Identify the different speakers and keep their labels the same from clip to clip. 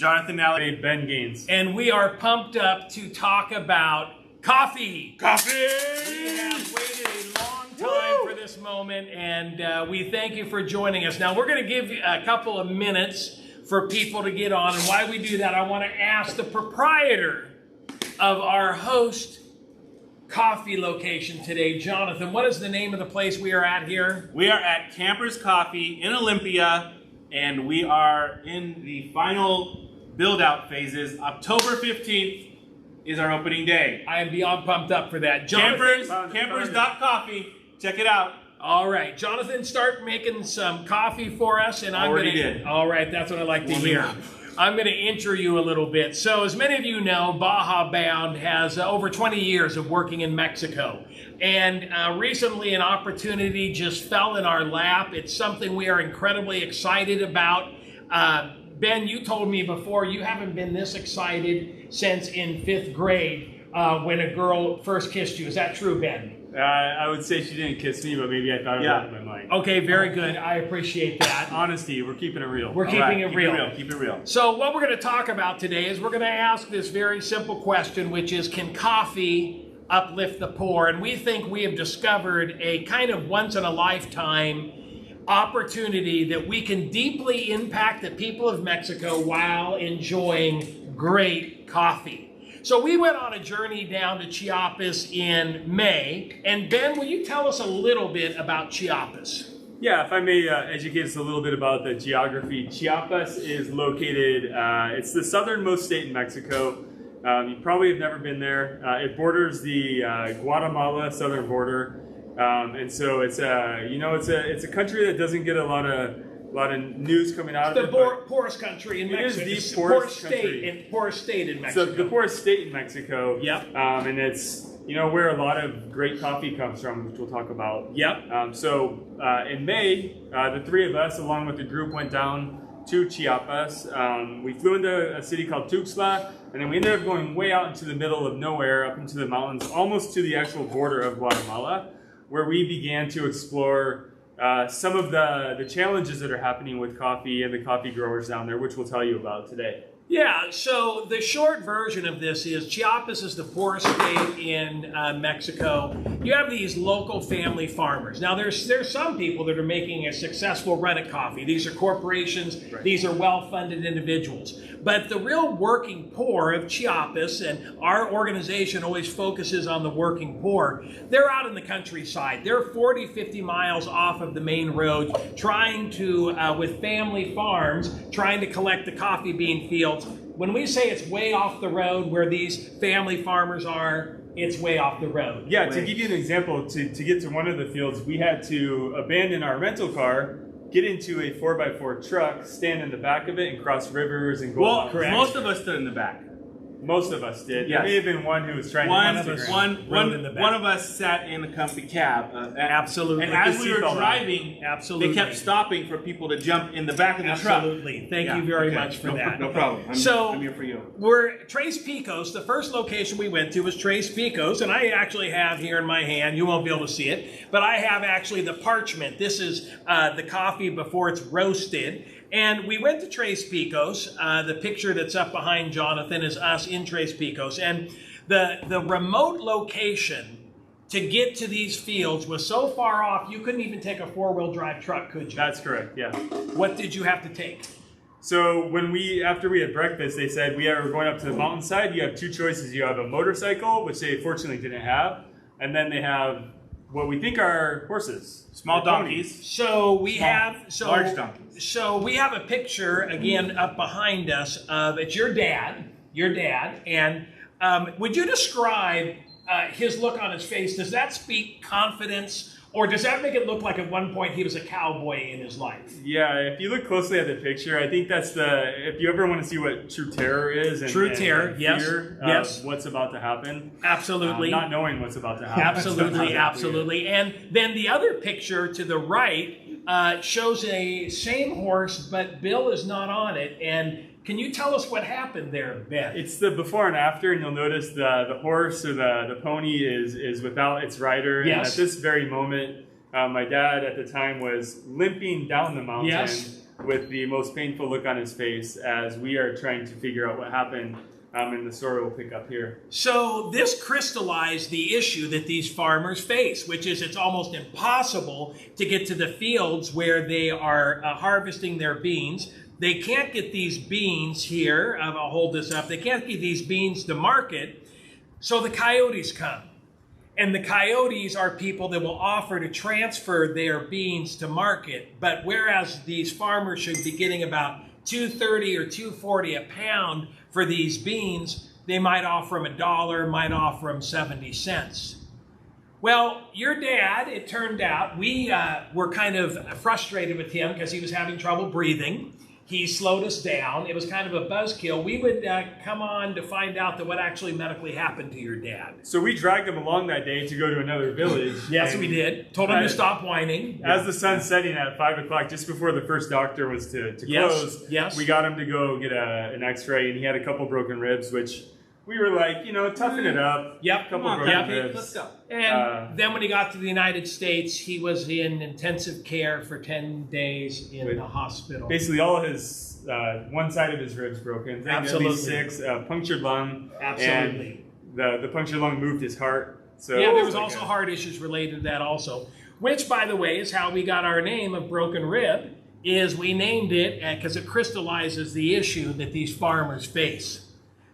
Speaker 1: Jonathan Alley, Ben Gaines.
Speaker 2: And we are pumped up to talk about coffee.
Speaker 1: Coffee!
Speaker 2: We have waited a long time for this moment, and we thank you for joining us. Now, we're going to give you a couple of minutes for people to get on, and while we do that, I want to ask the proprietor of our host coffee location today, Jonathan, what is the name of the place we are at here?
Speaker 1: We are at Campers Coffee in Olympia, and we are in the final build-out phases. October 15th is our opening day.
Speaker 2: I am beyond pumped up for that. Jonathan,
Speaker 1: Campers.coffee. Check it out.
Speaker 2: all right, Jonathan, start making some coffee for us, and I'm
Speaker 1: Already
Speaker 2: gonna.
Speaker 1: did.
Speaker 2: All right, that's what I like to hear. I'm going to intro you a little bit. So, as many of you know, Baja Bound has over 20 years of working in Mexico, and recently an opportunity just fell in our lap. It's something we are incredibly excited about. Ben, you told me before you haven't been this excited since in 5th grade when a girl first kissed you. Is that true, Ben?
Speaker 3: I would say she didn't kiss me, but maybe I thought it was in my mind.
Speaker 2: Okay, very good. I appreciate that.
Speaker 3: Honesty, we're keeping it real.
Speaker 2: We're keeping it real.
Speaker 1: Keep it real.
Speaker 2: So what we're going to talk about today is we're going to ask this very simple question, which is, can coffee uplift the poor? And we think we have discovered a kind of once-in-a-lifetime opportunity that we can deeply impact the people of Mexico while enjoying great coffee. So we went on a journey down to Chiapas in May. And Ben, will you tell us a little bit about Chiapas?
Speaker 3: Yeah, if I may educate us a little bit about the geography. Chiapas is located, it's the southernmost state in Mexico. You probably have never been there. It borders the Guatemala southern border. And so it's a country that doesn't get a lot of news coming out of it.
Speaker 2: The poorest country in Mexico.
Speaker 3: It is the poorest country.
Speaker 2: Poorest state in Mexico.
Speaker 3: So the poorest state in Mexico.
Speaker 2: Yep.
Speaker 3: And it's where a lot of great coffee comes from, which we'll talk about.
Speaker 2: Yep.
Speaker 3: So in May, the three of us, along with the group, went down to Chiapas. We flew into a city called Tuxtla, and then we ended up going way out into the middle of nowhere, up into the mountains, almost to the actual border of Guatemala, where we began to explore some of the challenges that are happening with coffee and the coffee growers down there, which we'll tell you about today.
Speaker 2: Yeah, so the short version of this is Chiapas is the poorest state in Mexico. You have these local family farmers. Now, there's some people that are making a successful run at coffee. These are corporations. Right. These are well-funded individuals. But the real working poor of Chiapas, and our organization always focuses on the working poor, they're out in the countryside. They're 40, 50 miles off of the main roads, trying to, with family farms, trying to collect the coffee bean fields. When we say it's way off the road where these family farmers are, it's way off the road.
Speaker 3: Yeah, to give you an example, to get to one of the fields, we had to abandon our rental car, get into a 4x4 truck, stand in the back of it, and cross rivers and go
Speaker 1: Well,
Speaker 3: correct.
Speaker 1: most of us stood in the back.
Speaker 3: Most of us did.
Speaker 1: Yes.
Speaker 3: There may have been one who was trying to
Speaker 1: One of us sat in a comfy cab.
Speaker 2: Absolutely.
Speaker 1: And as we were driving,
Speaker 2: absolutely,
Speaker 1: they kept stopping for people to jump in the back of the truck.
Speaker 2: Absolutely. Thank you very much for that.
Speaker 1: No problem. I'm here for you.
Speaker 2: We're Tres Picos. The first location we went to was Tres Picos, and I actually have here in my hand, you won't be able to see it, but I have actually the parchment. This is the coffee before it's roasted. And we went to Tres Picos. The picture that's up behind Jonathan is us in Tres Picos. And the remote location to get to these fields was so far off, you couldn't even take a 4-wheel drive truck, could you?
Speaker 3: That's correct, yeah.
Speaker 2: What did you have to take?
Speaker 3: So after we had breakfast, they said, we are going up to the mountainside. You have two choices. You have a motorcycle, which they fortunately didn't have. And then they have what we think are horses.
Speaker 1: Small donkeys.
Speaker 2: So we have
Speaker 1: large donkeys.
Speaker 2: So we have a picture again up behind us of it's your dad, and would you describe his look on his face? Does that speak confidence, or does that make it look like at one point he was a cowboy in his life?
Speaker 3: Yeah, if you look closely at the picture, I think that's if you ever want to see what true terror is and fear,
Speaker 2: yes,
Speaker 3: what's about to happen.
Speaker 2: Absolutely.
Speaker 3: Not knowing what's about to happen.
Speaker 2: Absolutely. And then the other picture to the right shows a same horse, but Bill is not on it. And can you tell us what happened there, Ben?
Speaker 3: It's the before and after, and you'll notice the horse or the pony is without its rider.
Speaker 2: Yes.
Speaker 3: And at this very moment, my dad at the time was limping down the mountain.
Speaker 2: Yes.
Speaker 3: with the most painful look on his face as we are trying to figure out what happened. And the story will pick up here.
Speaker 2: So this crystallized the issue that these farmers face, which is it's almost impossible to get to the fields where they are harvesting their beans. They can't get these beans here. I'll hold this up. They can't get these beans to market. So the coyotes come. And the coyotes are people that will offer to transfer their beans to market. But whereas these farmers should be getting about $2.30 or $2.40 a pound for these beans, they might offer them $1, might offer them 70 cents. Well, your dad, it turned out, we were kind of frustrated with him because he was having trouble breathing. He slowed us down. It was kind of a buzzkill. We would come on to find out that what actually medically happened to your dad.
Speaker 3: So we dragged him along that day to go to another village.
Speaker 2: Yes, we did. Told him to stop whining.
Speaker 3: As the sun's setting at 5 o'clock, just before the first doctor was to close,
Speaker 2: yes.
Speaker 3: We got him to go get an x-ray, and he had a couple broken ribs, which we were like, toughen it up.
Speaker 2: Yep.
Speaker 3: Couple broken ribs.
Speaker 1: Let's go.
Speaker 2: And then when he got to the United States, he was in intensive care for 10 days in the hospital.
Speaker 3: Basically, all his one side of his ribs broken.
Speaker 2: Absolutely.
Speaker 3: At least 6, punctured lung.
Speaker 2: Absolutely.
Speaker 3: And the punctured lung moved his heart. So
Speaker 2: yeah, there was also heart issues related to that also, which, by the way, is how we got our name of broken rib, is we named it because it crystallizes the issue that these farmers face.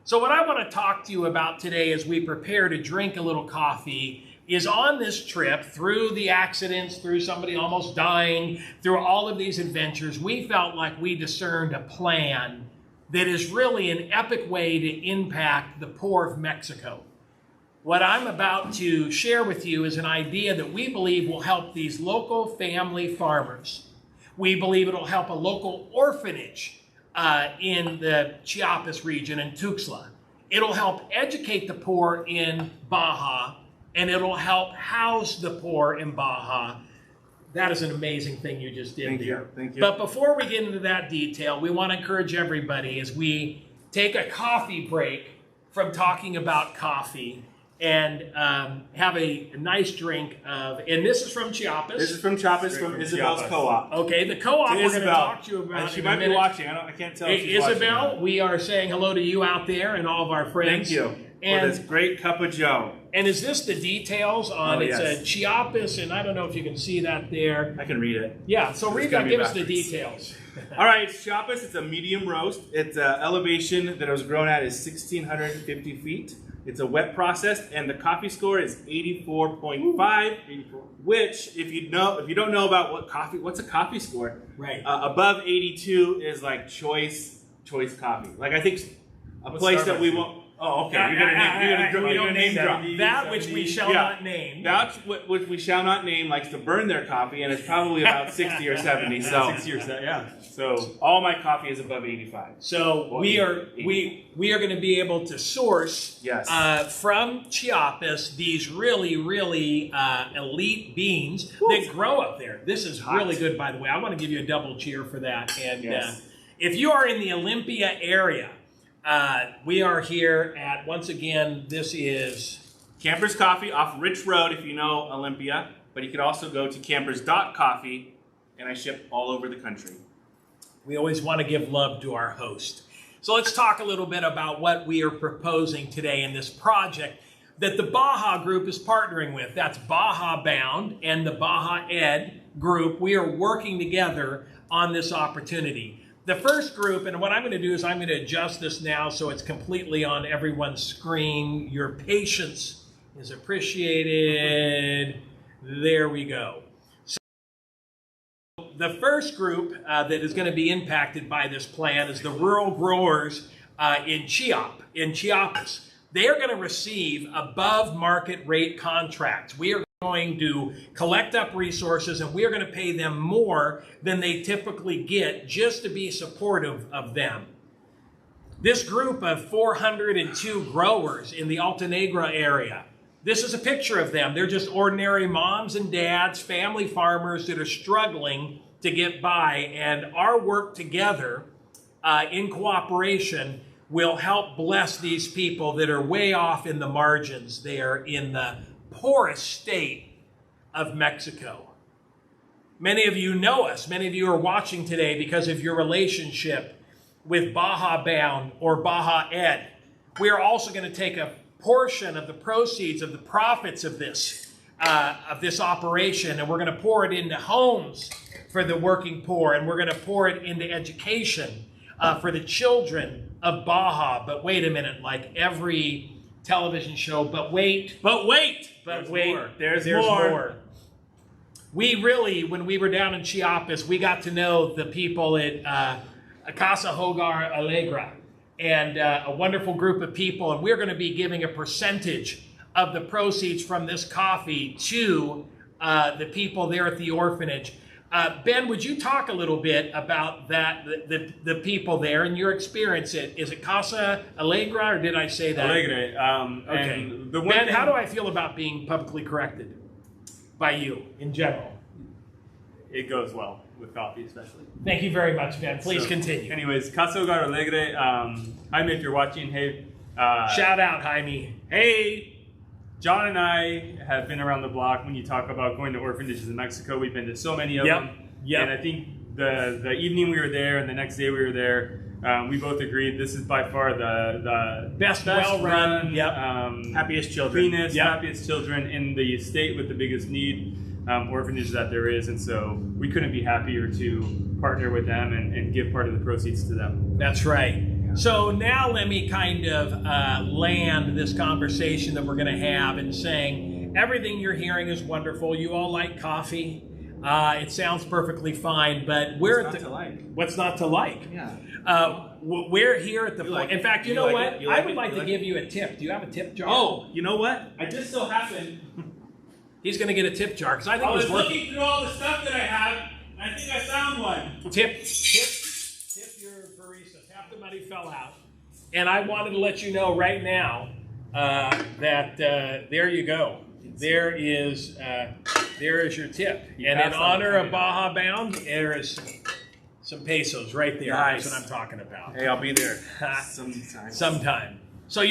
Speaker 2: So what I want to talk to you about today as we prepare to drink a little coffee is on this trip, through the accidents, through somebody almost dying, through all of these adventures, we felt like we discerned a plan that is really an epic way to impact the poor of Mexico. What I'm about to share with you is an idea that we believe will help these local family farmers. We believe it'll help a local orphanage in the Chiapas region in Tuxtla. It'll help educate the poor in Baja, and it'll help house the poor in Baja. That is an amazing thing you just did there.
Speaker 1: Thank you.
Speaker 2: But before we get into that detail, we want to encourage everybody as we take a coffee break from talking about coffee and have a nice drink of, and this is from Chiapas.
Speaker 1: This is from Chiapas, from Isabel's
Speaker 3: Chiapas.
Speaker 1: Co-op.
Speaker 2: Okay, the co-op we're going to talk to you about.
Speaker 1: And she
Speaker 2: in a
Speaker 1: might be
Speaker 2: minute.
Speaker 1: watching. I can't tell. If
Speaker 2: Hey,
Speaker 1: she's
Speaker 2: Isabel,
Speaker 1: watching.
Speaker 2: we are saying hello to you out there and all of our friends.
Speaker 1: Thank you
Speaker 2: And,
Speaker 1: for this great cup of Joe.
Speaker 2: and is this the details on?
Speaker 1: Oh,
Speaker 2: it's
Speaker 1: yes.
Speaker 2: a Chiapas, and I don't know if you can see that there.
Speaker 1: I can read it.
Speaker 2: Yeah, so
Speaker 1: It's
Speaker 2: read
Speaker 1: gonna
Speaker 2: that.
Speaker 1: be
Speaker 2: Give us the
Speaker 1: backwards.
Speaker 2: details.
Speaker 1: All right, Chiapas. It's a medium roast. Its elevation that it was grown at is 1,650 feet. It's a wet process, and the coffee score is 84.5.
Speaker 3: 84.
Speaker 1: Which, if you don't know about what's a coffee score?
Speaker 2: Right.
Speaker 1: Above 82 is like choice coffee. Like I think a
Speaker 3: What's
Speaker 1: place that we
Speaker 3: Starbucks?
Speaker 1: won't. Oh, okay. You're gonna name drop.
Speaker 2: That which we shall
Speaker 1: Yeah.
Speaker 2: not name.
Speaker 1: That which we shall not name likes to burn their coffee, and it's probably about 60 or 70. So
Speaker 3: 6 years, yeah. So
Speaker 1: all my coffee is above 85.
Speaker 2: So
Speaker 1: Well,
Speaker 2: we are
Speaker 1: 80.
Speaker 2: we are going to be able to source
Speaker 1: Yes.
Speaker 2: from Chiapas these really elite beans that grow up there. This is really good, by the way. I want to give you a double cheer for that. And
Speaker 1: Yes.
Speaker 2: if you are in the Olympia area, we are here at, once again, this is
Speaker 1: Campers Coffee off Rich Road, if you know Olympia. But you could also go to campers.coffee, and I ship all over the country.
Speaker 2: We always want to give love to our host. So let's talk a little bit about what we are proposing today in this project that the Baja Group is partnering with. That's Baja Bound and the Baja Ed Group. We are working together on this opportunity. The first group, and what I'm going to do is I'm going to adjust this now so it's completely on everyone's screen. Your patience is appreciated. There we go. The first group that is going to be impacted by this plan is the rural growers in Chiapas. They are going to receive above market rate contracts. We are going to collect up resources, and we are going to pay them more than they typically get just to be supportive of them. This group of 402 growers in the Alta Negra area, this is a picture of them. They're just ordinary moms and dads, family farmers that are struggling to get by, and our work together in cooperation will help bless these people that are way off in the margins. They are in the poorest state of Mexico. Many of you know us. Many of you are watching today because of your relationship with Baja Bound or Baja Ed. We are also going to take a portion of the proceeds of the profits of this operation, and we're going to pour it into homes for the working poor, and we're going to pour it into education for the children of Baja. But wait a minute, like every television show, but wait,
Speaker 1: There's more.
Speaker 2: there's more. We really, when we were down in Chiapas, we got to know the people at Casa Hogar Alegra, and a wonderful group of people, and we're going to be giving a percentage of the proceeds from this coffee to the people there at the orphanage. Ben, would you talk a little bit about that, the people there and your experience? Is it Casa Alegra, or did I say that?
Speaker 3: Alegre.
Speaker 2: Okay.
Speaker 3: And the one
Speaker 2: Ben,
Speaker 3: thing,
Speaker 2: how do I feel about being publicly corrected by you in general?
Speaker 3: it goes well with coffee, especially.
Speaker 2: Thank you very much, Ben. Please
Speaker 3: So,
Speaker 2: continue.
Speaker 3: Anyways, Casa Hogar Alegre. Jaime, if you're watching, hey.
Speaker 2: Shout out, Jaime. Hey.
Speaker 3: John and I have been around the block. When you talk about going to orphanages in Mexico, we've been to so many of them.
Speaker 2: Yep.
Speaker 3: And I think the evening we were there and the next day we were there, we both agreed this is by far the
Speaker 2: Best well-run,
Speaker 1: Happiest children.
Speaker 3: cleanest, happiest children in the state with the biggest need orphanage that there is. And so we couldn't be happier to partner with them and give part of the proceeds to them.
Speaker 2: That's right. So now let me kind of land this conversation that we're going to have in saying everything you're hearing is wonderful. You all like coffee. It sounds perfectly fine, but we're
Speaker 1: What's
Speaker 2: at
Speaker 1: not to like?
Speaker 2: what's not to like?
Speaker 1: Yeah.
Speaker 2: We're here at the point.
Speaker 1: like
Speaker 2: In
Speaker 1: it?
Speaker 2: fact, you
Speaker 1: You
Speaker 2: know
Speaker 1: like
Speaker 2: what?
Speaker 1: it? You
Speaker 2: I
Speaker 1: like
Speaker 2: would
Speaker 1: it?
Speaker 2: like
Speaker 1: You
Speaker 2: to
Speaker 1: like
Speaker 2: give you a tip. Do you have a tip jar?
Speaker 1: Oh, you know what? I just so happened.
Speaker 2: He's going to get a tip jar because I think
Speaker 1: I
Speaker 2: it
Speaker 1: was
Speaker 2: was working.
Speaker 1: looking through all the stuff that I have. And I think I found one.
Speaker 2: Tip your baristas. Half the money fell out. And I wanted to let you know right now that there you go. There is your tip. And in honor of Baja Bound, there is some pesos right there.
Speaker 1: Nice.
Speaker 2: That's what I'm talking about.
Speaker 1: Hey, I'll be there
Speaker 2: Sometime. So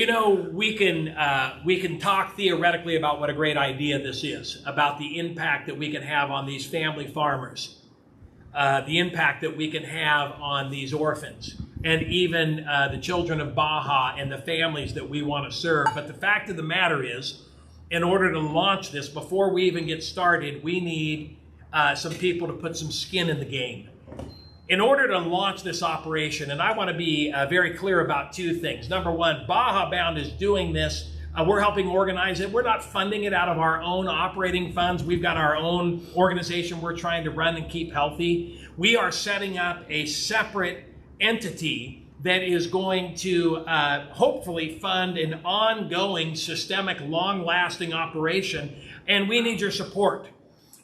Speaker 2: we can talk theoretically about what a great idea this is, about the impact that we can have on these family farmers, the impact that we can have on these orphans, and even the children of Baja and the families that we want to serve. But the fact of the matter is, in order to launch this, before we even get started, we need some people to put some skin in the game. In order to launch this operation, and I want to be very clear about two things. Number one, Baja Bound is doing this. We're helping organize it. We're not funding it out of our own operating funds. We've got our own organization we're trying to run and keep healthy. We are setting up a separate entity that is going to hopefully fund an ongoing, systemic, long-lasting operation, and we need your support.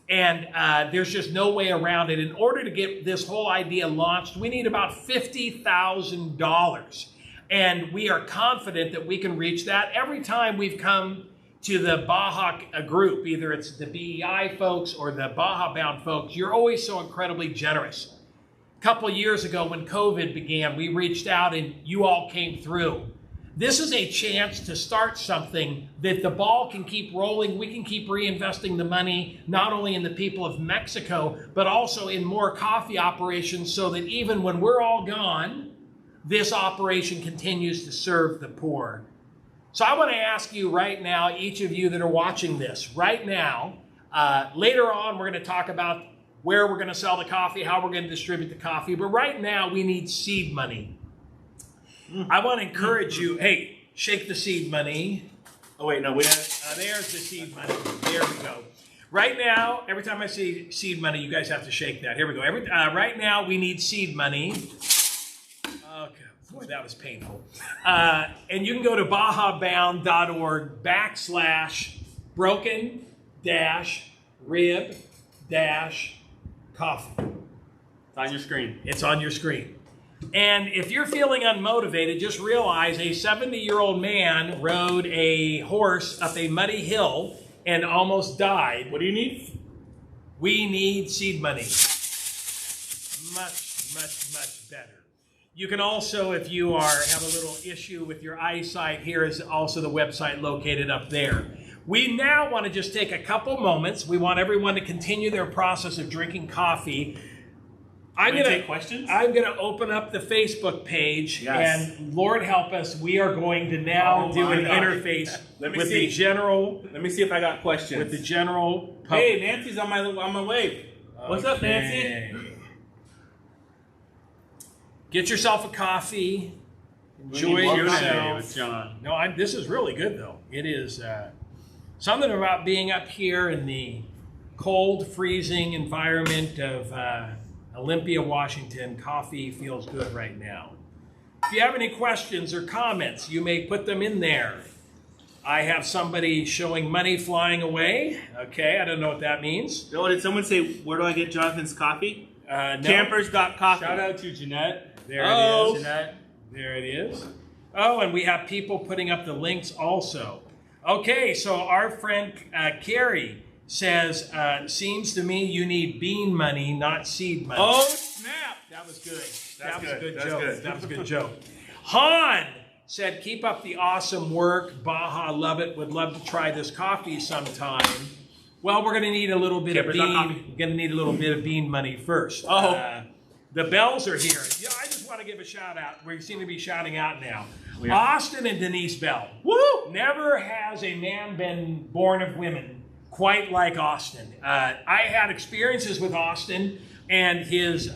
Speaker 2: And there's just no way around it. In order to get this whole idea launched, we need about $50,000. And we are confident that we can reach that. Every time we've come to the Baja group, either it's the BEI folks or the Baja Bound folks, you're always so incredibly generous. A couple of years ago when COVID began, we reached out and you all came through. This is a chance to start something that the ball can keep rolling. We can keep reinvesting the money, not only in the people of Mexico, but also in more coffee operations so that even when we're all gone, this operation continues to serve the poor. So I want to ask you right now, each of you that are watching this right now, later on we're going to talk about where we're going to sell the coffee, how we're going to distribute the coffee, but right now we need seed money. I want to encourage you, hey, shake the seed money.
Speaker 1: Oh, wait, no, we have.
Speaker 2: There's the seed money. There we go. Right now, every time I say seed money, you guys have to shake that. Here we go. Right now, we need seed money. Okay, boy, that was painful. And you can go to bajabound.org/broken-rib-coffee.
Speaker 3: It's on your screen.
Speaker 2: It's on your screen. And if you're feeling unmotivated, just realize a 70-year-old man rode a horse up a muddy hill and almost died.
Speaker 1: What do you need?
Speaker 2: We need seed money. Much, much, much better. You can also, if you have a little issue with your eyesight, here is also the website located up there. We now want to just take a couple moments. We want everyone to continue their process of drinking coffee. I'm going to
Speaker 1: take questions.
Speaker 2: I'm going to open up the Facebook page,
Speaker 1: Yes.
Speaker 2: and Lord help us, we are going to now do
Speaker 1: my
Speaker 2: an
Speaker 1: God.
Speaker 2: interface
Speaker 1: Let me
Speaker 2: with
Speaker 1: see.
Speaker 2: the general
Speaker 1: Let me see if I got questions.
Speaker 2: with the general public.
Speaker 1: Hey, Nancy's on my way. What's up, Nancy?
Speaker 2: Okay. Get yourself a coffee. Enjoy
Speaker 1: need more
Speaker 3: Q&A
Speaker 2: yourself.
Speaker 3: with John.
Speaker 2: No, this is really good though. It is something about being up here in the cold, freezing environment of Olympia, Washington. Coffee feels good right now. If you have any questions or comments, you may put them in there. I have somebody showing money flying away. Okay, I don't know what that means.
Speaker 1: Oh, did someone say, where do I get Jonathan's coffee?
Speaker 2: No.
Speaker 1: Campers.coffee.
Speaker 3: Shout out to Jeanette.
Speaker 2: There
Speaker 1: Oh.
Speaker 2: it is.
Speaker 3: Jeanette.
Speaker 2: There it is. Oh, and we have people putting up the links also. Okay, so our friend Carrie says, seems to me you need bean money, not seed money.
Speaker 1: Oh, snap.
Speaker 2: That was good.
Speaker 1: That's
Speaker 2: That was a
Speaker 1: good.
Speaker 2: good
Speaker 1: That's
Speaker 2: joke.
Speaker 1: good.
Speaker 2: That was a good joke. Han said, keep up the awesome work. Baja, love it. Would love to try this coffee sometime. Well, we're going to need a little bit of
Speaker 1: Campers, not
Speaker 2: bean.
Speaker 1: coffee.
Speaker 2: We're going to need a little bit of bean money first.
Speaker 1: Oh.
Speaker 2: The bells are here. Yeah, I just want to give a shout out. We seem to be shouting out now.
Speaker 1: We are.
Speaker 2: Austin and Denise Bell.
Speaker 1: Woo!
Speaker 2: Never has a man been born of women quite like Austin. I had experiences with Austin and his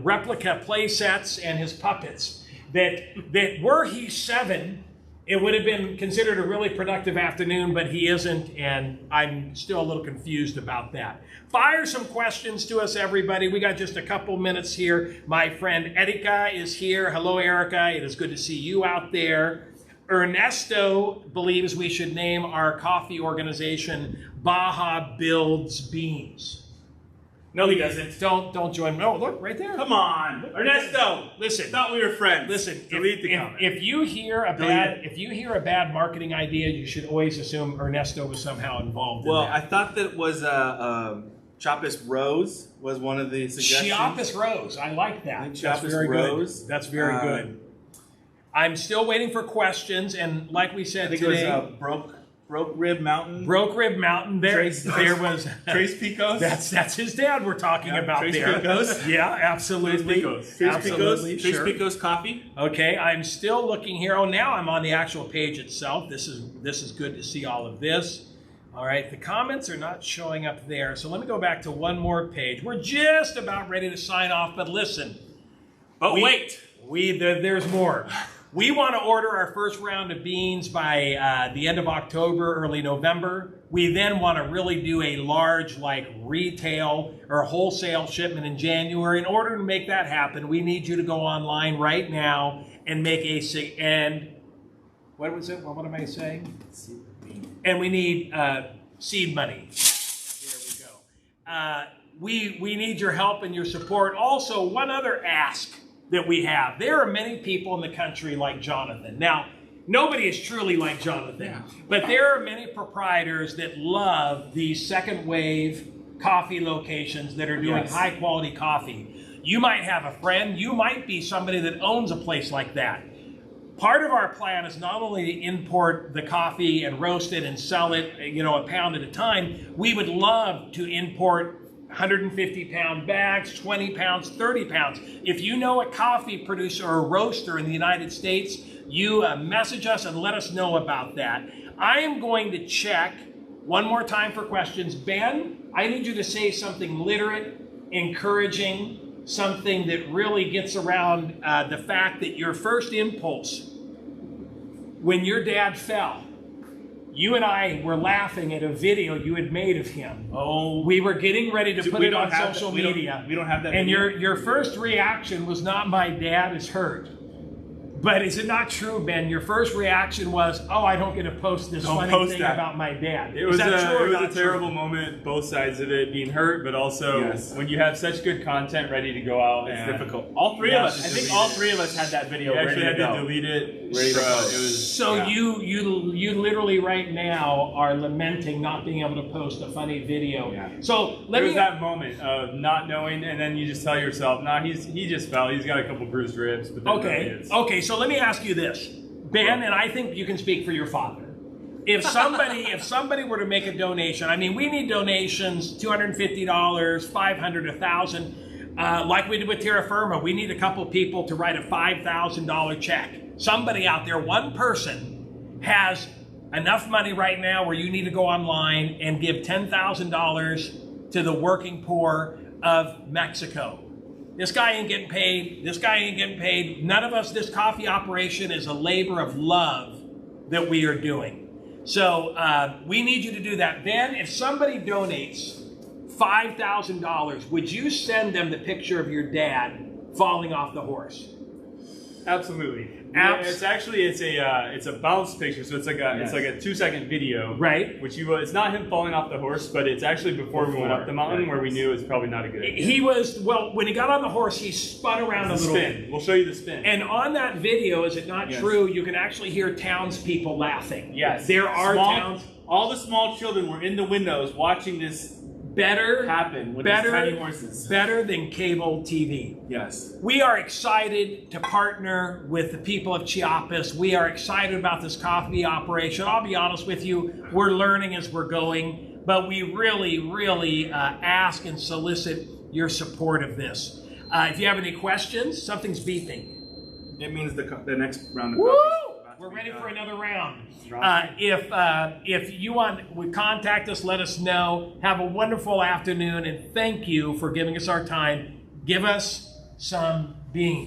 Speaker 2: replica play sets and his puppets that were he 7, it would have been considered a really productive afternoon, but he isn't, and I'm still a little confused about that. Fire some questions to us, everybody. We got just a couple minutes here. My friend Erika is here. Hello, Erika. It is good to see you out there. Ernesto believes we should name our coffee organization Baja Builds Beans.
Speaker 1: No, he doesn't.
Speaker 2: Don't join me. Oh, look, right there.
Speaker 1: Come on. Ernesto.
Speaker 2: Listen.
Speaker 1: Thought we were friends.
Speaker 2: Listen,
Speaker 3: Delete the comment.
Speaker 2: if you hear a bad marketing idea, you should always assume Ernesto was somehow involved
Speaker 1: Well,
Speaker 2: in
Speaker 1: I
Speaker 2: that.
Speaker 1: thought that was Chiapas Rose was one of the suggestions.
Speaker 2: Chiapas Rose, I like that.
Speaker 1: I think
Speaker 2: That's
Speaker 1: Chiapas
Speaker 2: very
Speaker 1: Rose.
Speaker 2: good. That's very good. I'm still waiting for questions, and like we said
Speaker 1: I think
Speaker 2: today,
Speaker 1: it was Broke Rib Mountain.
Speaker 2: Broke Rib Mountain. There was
Speaker 1: Trace Picos.
Speaker 2: that's his dad we're talking about
Speaker 1: Trace
Speaker 2: there.
Speaker 1: Picos.
Speaker 2: Yeah, absolutely.
Speaker 3: Trace
Speaker 1: Trace
Speaker 2: Absolutely,
Speaker 1: Picos. Trace
Speaker 2: sure.
Speaker 1: Picos coffee.
Speaker 2: Okay, I'm still looking here. Oh, now I'm on the actual page itself. This is good to see all of this. All right, the comments are not showing up there, so let me go back to one more page. We're just about ready to sign off, but listen.
Speaker 1: But wait.
Speaker 2: There's more. We want to order our first round of beans by the end of October, early November. We then want to really do a large, like, retail or wholesale shipment in January. In order to make that happen, we need you to go online right now and make what was it? What am I saying? And we need seed money. There we go. We need your help and your support. Also, one other ask that we have. There are many people in the country like Jonathan. Now, nobody is truly like Jonathan, but there are many proprietors that love these second wave coffee locations that are doing
Speaker 1: Yes.
Speaker 2: high quality coffee. You might have a friend, you might be somebody that owns a place like that. Part of our plan is not only to import the coffee and roast it and sell it, a pound at a time. We would love to import 150-pound bags, 20 pounds, 30 pounds. If you know a coffee producer or a roaster in the United States, you message us and let us know about that. I am going to check one more time for questions. Ben, I need you to say something literate, encouraging, something that really gets around the fact that your first impulse when your dad fell, you and I were laughing at a video you had made of him.
Speaker 1: Oh,
Speaker 2: We were getting ready to put
Speaker 1: we
Speaker 2: it
Speaker 1: don't
Speaker 2: on
Speaker 1: have
Speaker 2: social
Speaker 1: that- we don't-
Speaker 2: media.
Speaker 1: we don't have that
Speaker 2: And
Speaker 1: video.
Speaker 2: your first reaction was not "my dad is hurt." But is it not true, Ben? Your first reaction was, "Oh, I don't get to post this
Speaker 1: Don't
Speaker 2: funny
Speaker 1: post
Speaker 2: thing
Speaker 1: that.
Speaker 2: about my dad."
Speaker 3: It
Speaker 2: Is
Speaker 3: was
Speaker 2: that true or
Speaker 3: it was
Speaker 2: not
Speaker 3: a
Speaker 2: true?
Speaker 3: terrible moment, both sides of it, being hurt, but also
Speaker 1: Yes.
Speaker 3: when you have such good content ready to go out.
Speaker 1: it's
Speaker 3: and
Speaker 1: difficult. All three
Speaker 3: Yeah,
Speaker 1: of us. I think
Speaker 3: delete
Speaker 1: all
Speaker 3: it.
Speaker 1: three of us had that video
Speaker 3: You
Speaker 1: ready
Speaker 3: actually
Speaker 1: to
Speaker 3: had
Speaker 1: go.
Speaker 3: to delete it.
Speaker 1: Ready to
Speaker 3: Bruh,
Speaker 1: go.
Speaker 3: It was
Speaker 2: So
Speaker 1: Yeah.
Speaker 2: you literally right now are lamenting not being able to post a funny video.
Speaker 1: Yeah.
Speaker 2: So let
Speaker 3: There
Speaker 2: me
Speaker 3: was that moment of not knowing, and then you just tell yourself, "Nah, he just fell. He's got a couple bruised ribs." But then really
Speaker 2: Okay.
Speaker 3: it's-
Speaker 2: Okay. So let me ask you this, Ben, and I think you can speak for your father. if somebody were to make a donation, I mean, we need donations, $250, $500, $1,000. Like we did with Terra Firma, we need a couple people to write a $5,000 check. Somebody out there, one person, has enough money right now where you need to go online and give $10,000 to the working poor of Mexico. This guy ain't getting paid. This guy ain't getting paid. None of us, this coffee operation is a labor of love that we are doing. So we need you to do that. Then if somebody donates $5,000, would you send them the picture of your dad falling off the horse?
Speaker 3: Absolutely. It's a bounce picture, so it's like a 2-second video.
Speaker 2: Right.
Speaker 3: Which it's not him falling off the horse, but it's actually before we went up the mountain where we knew it's probably not a good idea.
Speaker 2: When he got on the horse, he spun around a little bit.
Speaker 3: We'll show you the spin.
Speaker 2: And on that video, is it not true, you can actually hear townspeople laughing.
Speaker 1: Yes.
Speaker 2: There are
Speaker 1: all the small children were in the windows watching this happen with these tiny horses.
Speaker 2: Better than cable TV.
Speaker 1: Yes.
Speaker 2: We are excited to partner with the people of Chiapas. We are excited about this coffee operation. I'll be honest with you, we're learning as we're going, but we really, really ask and solicit your support of this. If you have any questions, something's beeping.
Speaker 1: It means the next round of
Speaker 2: Woo!
Speaker 1: coffee.
Speaker 2: We're ready for another round. If you would contact us, let us know. Have a wonderful afternoon, and thank you for giving us our time. Give us some beans.